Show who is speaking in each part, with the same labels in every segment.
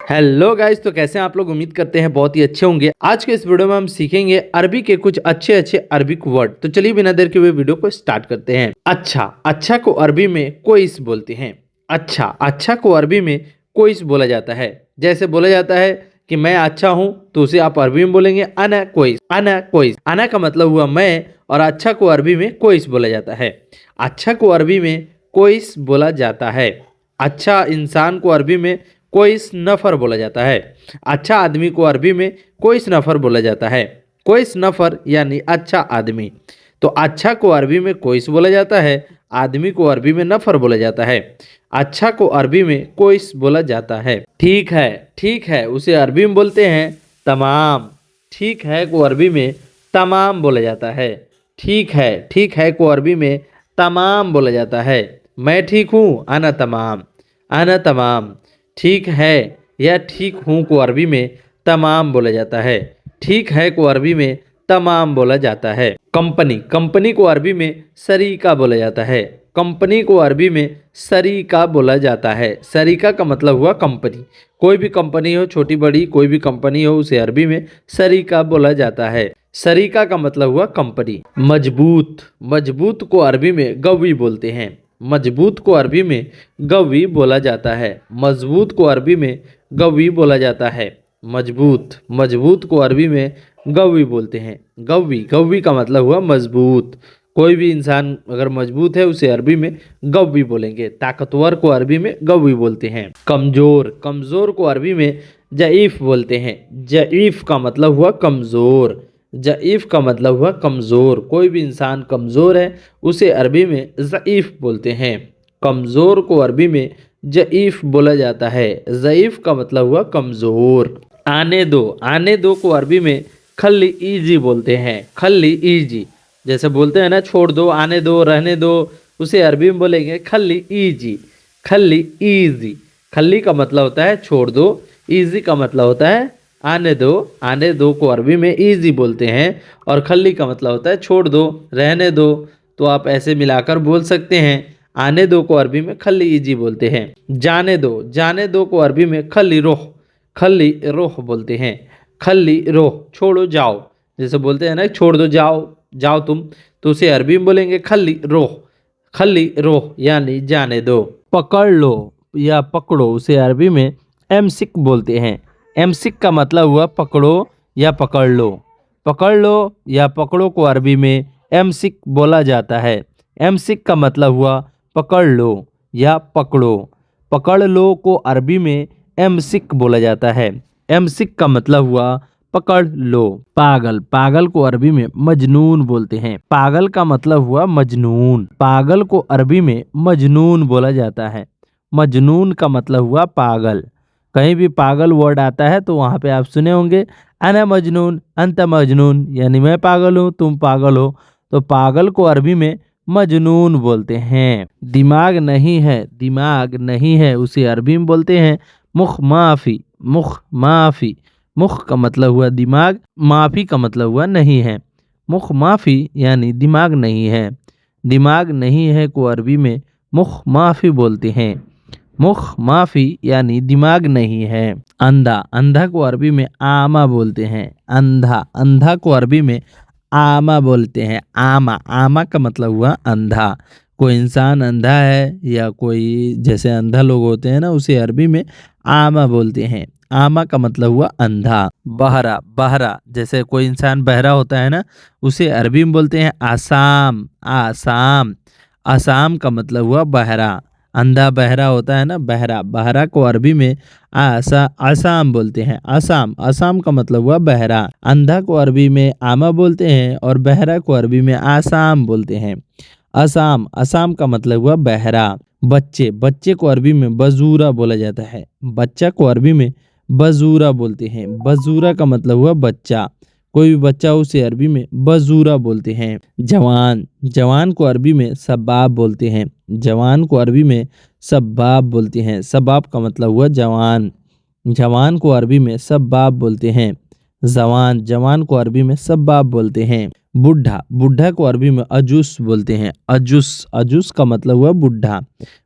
Speaker 1: Hello guys, तो कैसे हैं आप लोग। उम्मीद करते हैं बहुत ही अच्छे होंगे। आज के इस वीडियो में हम सीखेंगे अरबी के कुछ अच्छे अच्छे अरबिक वर्ड। तो चलिए बिना देर के हुए वीडियो को स्टार्ट करते हैं। अच्छा, अच्छा को अरबी में कोइस बोलते हैं। अच्छा, अच्छा को अरबी में कोइस बोला जाता है। जैसे बोला जाता है कि मैं अच्छा हूँ, तो उसे आप अरबी में बोलेंगे अना कोइस। अना कोइस, अना का मतलब हुआ मैं, और अच्छा को अरबी में कोइस बोला जाता है। अच्छा को अरबी में कोइस बोला जाता है। अच्छा इंसान को अरबी में कोइस नफ़र बोला जाता है। अच्छा आदमी को अरबी में कोइस नफ़र बोला जाता है। कोइस नफ़र यानी अच्छा आदमी। तो अच्छा को अरबी में कोइस बोला जाता है, आदमी को अरबी में नफ़र बोला जाता है। अच्छा को अरबी में कोइस बोला जाता है। ठीक है उसे अरबी में बोलते हैं तमाम। ठीक है को अरबी में तमाम बोला जाता है। ठीक है को अरबी में तमाम बोला जाता है। मैं ठीक हूँ, अना तमाम। अना तमाम। ठीक है या ठीक हूँ को अरबी में तमाम बोला जाता है। ठीक है को अरबी में तमाम बोला जाता है। कंपनी, कंपनी को अरबी में सरीका बोला जाता है। कंपनी को अरबी में सरीका बोला जाता है। सरीका का मतलब हुआ कंपनी। कोई भी कंपनी हो, छोटी बड़ी कोई भी कंपनी हो, उसे अरबी में सरीका बोला जाता है। सरीका का मतलब हुआ कंपनी। मजबूत, मजबूत को अरबी में गवी बोलते हैं। मजबूत को अरबी में गवी बोला जाता है। मजबूत को अरबी में गवी बोला जाता है। मजबूत, मजबूत को अरबी में गवी बोलते हैं। गवी, गवी का मतलब हुआ मजबूत। कोई भी इंसान अगर मजबूत है, उसे अरबी में गवी बोलेंगे। ताकतवर को अरबी में गवी बोलते हैं। कमजोर, कमजोर को अरबी में जईफ बोलते हैं। जईफ का मतलब हुआ कमजोर। जईफ का मतलब हुआ कमज़ोर। कोई भी इंसान कमज़ोर है, उसे अरबी में ज़ईफ़ बोलते हैं। कमज़ोर को अरबी में जईफ़ बोला जाता है। ज़ईफ़ का मतलब हुआ कमज़ोर। आने दो, आने दो को अरबी में खल्ली ईजी बोलते हैं। खल्ली ईजी, जैसे बोलते हैं ना छोड़ दो, आने दो, रहने दो, उसे अरबी में बोलेंगे खल्ली ईजी। खल्ली ईजी। खल्ली का मतलब होता है छोड़ दो, ईजी का मतलब होता है आने दो। आने दो को अरबी में ईजी बोलते हैं, और खल्ली का मतलब होता है छोड़ दो, रहने दो। तो आप ऐसे मिलाकर बोल सकते हैं। आने दो को अरबी में खल्ली ईजी बोलते हैं। जाने दो, जाने दो को अरबी में खल्ली रोह। खल्ली रोह बोलते हैं। खल्ली रोह, छोड़ो जाओ। जैसे बोलते हैं ना छोड़ दो, जाओ जाओ तुम, तो उसे अरबी में बोलेंगे खल्ली रोह। खल्ली रोह यानी जाने दो। पकड़ लो या पकड़ो, उसे अरबी में एमसिक बोलते हैं। एमसिक का मतलब हुआ पकड़ो या पकड़ लो। पकड़ लो या पकड़ो को अरबी में एमसिक बोला जाता है। एमसिक का मतलब हुआ पकड़ लो या पकड़ो। पकड़ लो को अरबी में एमसिक बोला जाता है। एमसिक का मतलब हुआ पकड़ लो। पागल, पागल को अरबी में मजनून बोलते हैं। पागल का मतलब हुआ मजनून। पागल को अरबी में मजनून बोला जाता है। मजनून का मतलब हुआ पागल। कहीं भी पागल वर्ड आता है तो वहाँ पे आप सुने होंगे अना मजनून अंत मजनून, यानी मैं पागल हूँ तुम पागल हो। तो पागल को अरबी में मजनून बोलते हैं। दिमाग नहीं है, दिमाग नहीं है, उसे अरबी में बोलते हैं मुख माफी। मुख माफी। मुख का मतलब हुआ दिमाग, माफी का मतलब हुआ नहीं है। मुख माफी यानी दिमाग नहीं है। दिमाग नहीं है को अरबी में मुख माफी बोलते हैं। मुख माफी यानी दिमाग नहीं है। अंधा, अंधा को अरबी में आमा बोलते हैं। अंधा, अंधा को अरबी में आमा बोलते हैं। आमा, आमा का मतलब हुआ अंधा। कोई इंसान अंधा है या कोई जैसे अंधा लोग होते हैं ना, उसे अरबी में आमा बोलते हैं। आमा का मतलब हुआ अंधा। बहरा, बहरा जैसे कोई इंसान बहरा होता है ना, उसे अरबी में बोलते हैं आसाम। आसाम, आसाम का मतलब हुआ बहरा। अंधा बहरा होता है ना, बहरा। बहरा को अरबी में आसाम बोलते हैं। आसाम, आसाम का मतलब हुआ बहरा। अंधा को अरबी में आमा बोलते हैं, और बहरा को अरबी में आसाम बोलते हैं। आसाम, आसाम का मतलब हुआ बहरा। बच्चे, बच्चे को अरबी में बजूरा बोला जाता है। बच्चा को अरबी में बजूरा बोलते हैं। बजूरा का मतलब हुआ बच्चा। कोई भी बच्चा हो, उसे अरबी में बजूरा बोलते हैं। जवान, जवान को अरबी में सबाब बोलते हैं। जवान को अरबी में सबाब बोलते हैं। सबाब का मतलब हुआ जवान। जवान को अरबी में सबाब बोलते हैं। जवान, जवान को अरबी में सबाब बोलते हैं। बुढ़ा, बुढ़ा को अरबी में अजूस बोलते हैं। अजूस, अजूस का मतलब हुआ बुढ़ा।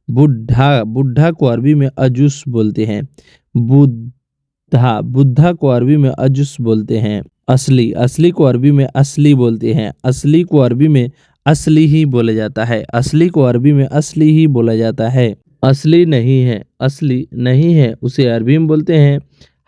Speaker 1: बुढ़ा, बुढ़ा को अरबी में अजूस बोलते हैं। बुद्धा, बुद्धा को अरबी में अजुस बोलते हैं। असली, असली को अरबी में असली बोलते हैं। असली को अरबी में असली ही बोला जाता है। असली को अरबी में असली ही बोला जाता है। असली नहीं है, असली नहीं है, उसे अरबी में बोलते हैं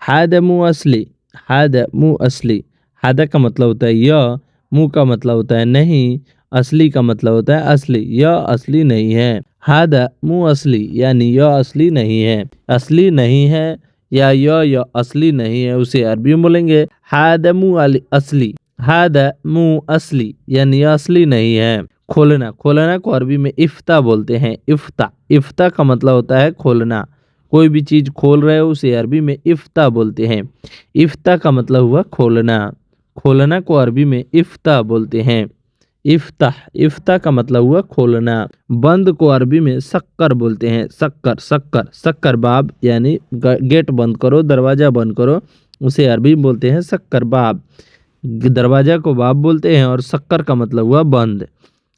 Speaker 1: हादा मुँह असली। हादा मुँह असली। हादा का मतलब होता है यह, मुँह का मतलब होता है नहीं, असली का मतलब होता है असली, यह असली नहीं है। हादा मुँह असली यानी यह असली नहीं है। असली नहीं है या यह असली नहीं है, उसे अरबी में बोलेंगे हादा मुँह असली। हादा मुँह असली यानी यह असली नहीं है। खोलना, खोलना को अरबी में इफ्ता बोलते हैं। इफ्ता, इफ्ता का मतलब होता है खोलना। कोई भी चीज खोल रहे हो उसे अरबी में इफ्ता बोलते हैं। इफ्ता का मतलब हुआ खोलना। खोलना को अरबी में इफ्ता बोलते हैं। इफ्ताह, इफ्ता का मतलब हुआ खोलना। बंद को अरबी में शक्कर बोलते हैं। शक्कर, शक्कर, शक्कर बाब यानी गेट बंद करो, दरवाजा बंद करो, उसे अरबी में बोलते हैं शक्कर बाब। दरवाजा को बाब बोलते हैं और शक्कर का मतलब हुआ बंद।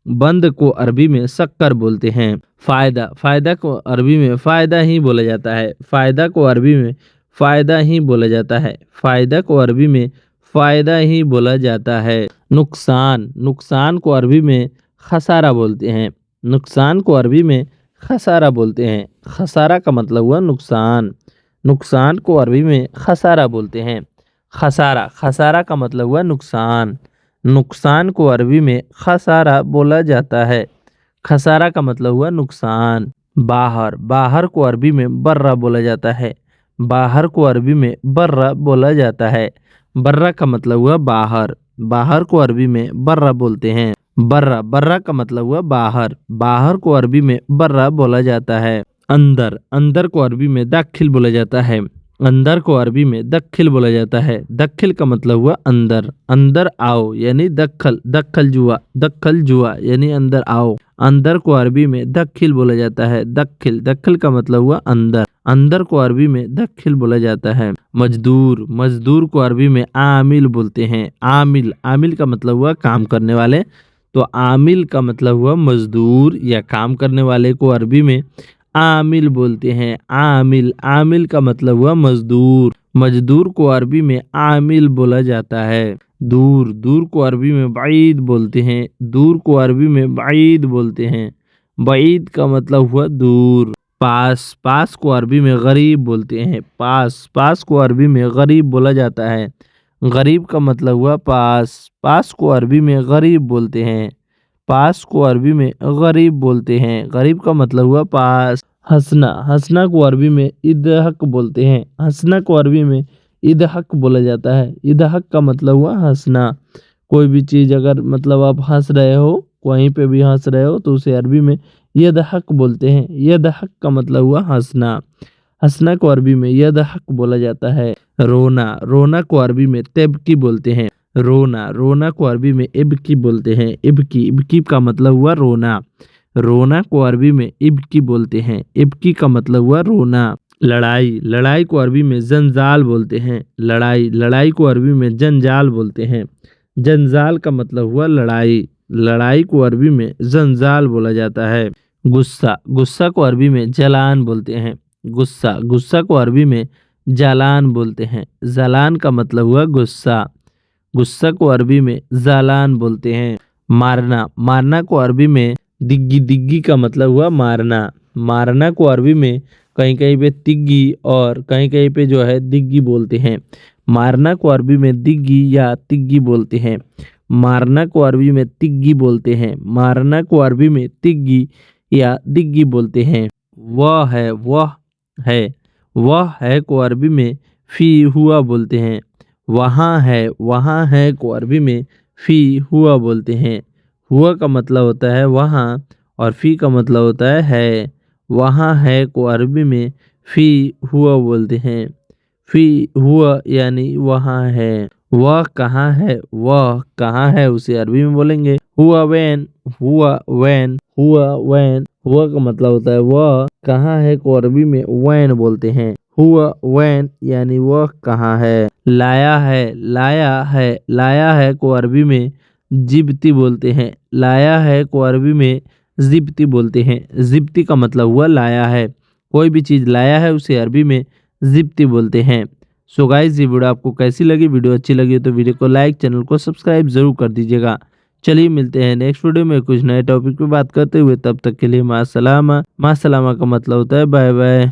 Speaker 1: बंद को अरबी में शक्कर बोलते हैं। फायदा, फायदा को अरबी में फायदा ही बोला जाता है। फायदा को अरबी में फायदा ही बोला जाता है। फायदा को अरबी में फायदा ही बोला जाता है। नुकसान, नुकसान को अरबी में खसारा बोलते हैं। नुकसान को अरबी में खसारा बोलते हैं। खसारा का मतलब हुआ नुकसान। नुकसान को अरबी में खसारा बोलते हैं। खसारा, खसारा का मतलब हुआ नुकसान। नुकसान को अरबी में खसारा बोला जाता है। खसारा का मतलब हुआ नुकसान। बाहर, बाहर को अरबी में बर्रा बोला जाता है। बाहर को अरबी में बर्रा बोला जाता है। बर्रा का मतलब हुआ बाहर। बाहर को अरबी में बर्रा बोलते हैं। बर्रा, बर्रा का मतलब हुआ बाहर। बाहर को अरबी में बर्रा बोला जाता है। अंदर, अंदर को अरबी में दाखिल बोला जाता है। अंदर को अरबी में दखिल बोला जाता है। दखिल का मतलब हुआ अंदर। अंदर आओ यानी दखल, दखल जुआ, दखल जुआ यानी अंदर आओ। अंदर को अरबी में दखिल बोला जाता है। दखिल, दखिल का मतलब हुआ अंदर। अंदर को अरबी में दखिल बोला जाता है। मजदूर, मजदूर को अरबी में आमिल बोलते हैं। आमिल, आमिल का मतलब हुआ काम करने वाले, तो आमिल का मतलब हुआ मजदूर या काम करने वाले को अरबी में आमिल बोलते हैं। आमिल, आमिल का मतलब हुआ मजदूर। मजदूर को अरबी में आमिल बोला जाता है। दूर, दूर को अरबी में बाईद बोलते हैं। दूर को अरबी में बाईद बोलते हैं। बाईद का मतलब हुआ दूर। पास, पास को अरबी में गरीब बोलते हैं। पास, पास को अरबी में गरीब बोला जाता है। गरीब का मतलब हुआ पास। पास को अरबी में गरीब बोलते हैं। पास को अरबी में गरीब बोलते हैं। गरीब का मतलब हुआ पास। हंसना, हंसना को अरबी में इदहक बोलते हैं। हंसना को अरबी में इदहक बोला जाता है। इदहक का मतलब हुआ हंसना। कोई भी चीज़ अगर मतलब आप हंस रहे हो, कहीं पे भी हंस रहे हो, तो उसे अरबी में यदहक बोलते हैं। यदहक का मतलब हुआ हंसना। हंसना को अरबी में यदहक बोला जाता है। रोना, रोना को अरबी में तेबकी बोलते हैं। रोना, रोना को अरबी में इबकी बोलते हैं। इबकी, इबकी का मतलब हुआ रोना। रोना को अरबी में इबकी बोलते हैं। इबकी का मतलब हुआ रोना। लड़ाई, लड़ाई को अरबी में जंजाल बोलते हैं। लड़ाई, लड़ाई को अरबी में जंजाल बोलते हैं। जंजाल का मतलब हुआ लड़ाई। लड़ाई को अरबी में जंजाल बोला जाता है। गुस्सा, गुस्सा को अरबी में जलान बोलते हैं। गुस्सा, गुस्सा को अरबी में जालान बोलते हैं। जालान का मतलब हुआ गुस्सा। गुस्सा को अरबी में जालान बोलते हैं। मारना, मारना को अरबी में दिग्गी, दिग्गी का मतलब हुआ मारना। मारना को अरबी में कहीं कहीं पे तिग्गी और कहीं कहीं पे जो है दिग्गी बोलते हैं। मारना को अरबी में दिग्गी या तिग्गी बोलते हैं। मारना को अरबी में तिग्गी बोलते हैं। मारना को अरबी में तिग्गी या दिग्गी बोलते हैं। वह है, वह है, वह है को अरबी में फी हुआ बोलते हैं। वहाँ है, वहाँ है को अरबी में फी हुआ बोलते हैं। हुआ का मतलब होता है वहाँ और फी का मतलब होता है। वहाँ है को अरबी में फी हुआ बोलते हैं। फी हुआ यानी वहाँ है। वह कहाँ है, वह कहाँ है, उसे अरबी में बोलेंगे हुआ वैन। हुआ वैन, हुआ वैन। हुआ का मतलब होता है वह कहाँ है को अरबी में वैन बोलते हैं। हुआ वैन यानी वह कहाँ है। लाया है, लाया है, लाया है को अरबी में जिब्ती बोलते हैं। लाया है को अरबी में जिब्ती बोलते हैं। जिब्ती का मतलब हुआ लाया है। कोई भी चीज़ लाया है उसे अरबी में जिब्ती बोलते हैं। सो गाइस, ये वीडियो आपको कैसी लगी? वीडियो अच्छी लगी तो वीडियो को लाइक, चैनल को सब्सक्राइब जरूर कर दीजिएगा। चलिए मिलते हैं नेक्स्ट वीडियो में कुछ नए टॉपिक पे बात करते हुए। तब तक के लिए माँ सलामा। माँ सलामा का मतलब होता है बाय बाय।